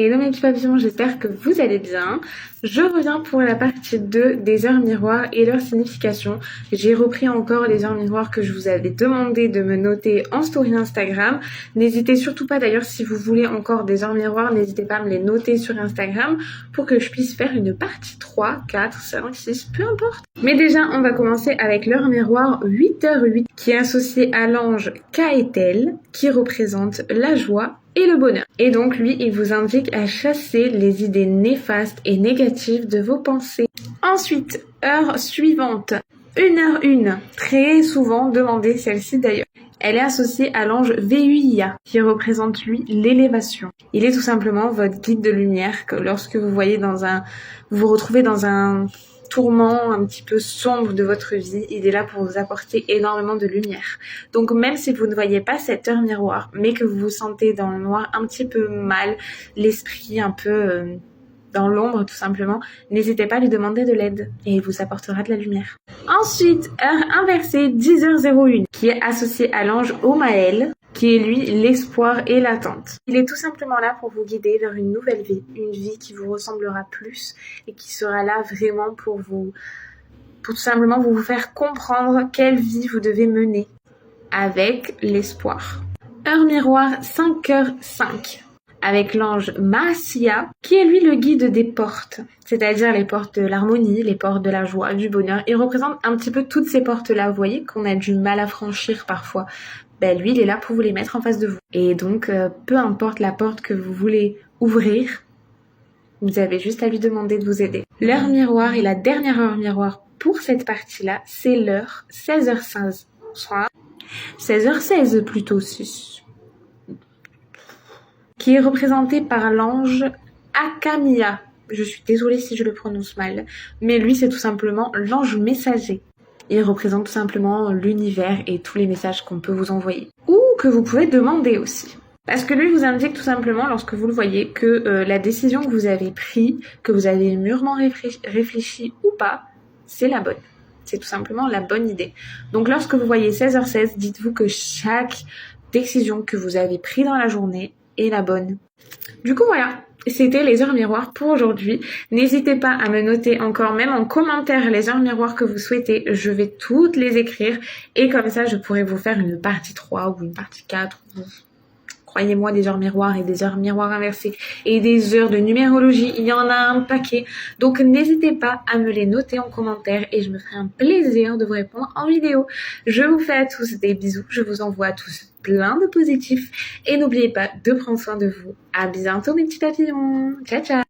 Hello mes petits papillons, j'espère que vous allez bien. Je reviens pour la partie 2 des heures miroirs et leur signification. J'ai repris encore les heures miroirs que je vous avais demandé de me noter en story Instagram. N'hésitez surtout pas d'ailleurs, si vous voulez encore des heures miroirs, n'hésitez pas à me les noter sur Instagram pour que je puisse faire une partie 3, 4, 5, 6, peu importe. Mais déjà, on va commencer avec l'heure miroir 8h08 qui est associée à l'ange Kaetel qui représente la joie et le bonheur. Et donc lui, il vous indique à chasser les idées néfastes et négatives de vos pensées. Ensuite, heure suivante, 1h01, très souvent demandée celle-ci d'ailleurs. Elle est associée à l'ange Veuya, qui représente lui l'élévation. Il est tout simplement votre guide de lumière, que lorsque vous voyez vous vous retrouvez dans un tourment un petit peu sombre de votre vie, il est là pour vous apporter énormément de lumière. Donc même si vous ne voyez pas cette heure miroir, mais que vous vous sentez dans le noir un petit peu mal, l'esprit un peu dans l'ombre tout simplement, n'hésitez pas à lui demander de l'aide et il vous apportera de la lumière. Ensuite, heure inversée 10h01, qui est associée à l'ange Omaël, qui est lui l'espoir et l'attente. Il est tout simplement là pour vous guider vers une nouvelle vie, une vie qui vous ressemblera plus et qui sera là vraiment pour tout simplement vous faire comprendre quelle vie vous devez mener avec l'espoir. Heure miroir 5h05. Avec l'ange Maasia, qui est lui le guide des portes, c'est-à-dire les portes de l'harmonie, les portes de la joie, du bonheur. Il représente un petit peu toutes ces portes-là, vous voyez, qu'on a du mal à franchir parfois. Lui, il est là pour vous les mettre en face de vous. Et donc, peu importe la porte que vous voulez ouvrir, vous avez juste à lui demander de vous aider. L'heure miroir et la dernière heure miroir pour cette partie-là, c'est l'heure 16h16. Soit 16h16 plutôt, qui est représenté par l'ange Akamia. Je suis désolée si je le prononce mal, mais lui c'est tout simplement l'ange messager. Il représente tout simplement l'univers et tous les messages qu'on peut vous envoyer. Ou que vous pouvez demander aussi. Parce que lui vous indique tout simplement, lorsque vous le voyez, que la décision que vous avez prise, que vous avez mûrement réfléchi ou pas, c'est la bonne. C'est tout simplement la bonne idée. Donc lorsque vous voyez 16h16, dites-vous que chaque décision que vous avez prise dans la journée est la bonne. Du coup voilà, c'était les heures miroirs pour aujourd'hui. N'hésitez pas à me noter encore, même en commentaire, les heures miroirs que vous souhaitez. Je vais toutes les écrire et comme ça je pourrai vous faire une partie 3 ou une partie 4. Croyez-moi, des heures miroirs et des heures miroirs inversées et des heures de numérologie, il y en a un paquet. Donc n'hésitez pas à me les noter en commentaire et je me ferai un plaisir de vous répondre en vidéo. Je vous fais à tous des bisous, je vous envoie à tous plein de positifs et n'oubliez pas de prendre soin de vous. À bientôt mes petits papillons, ciao ciao.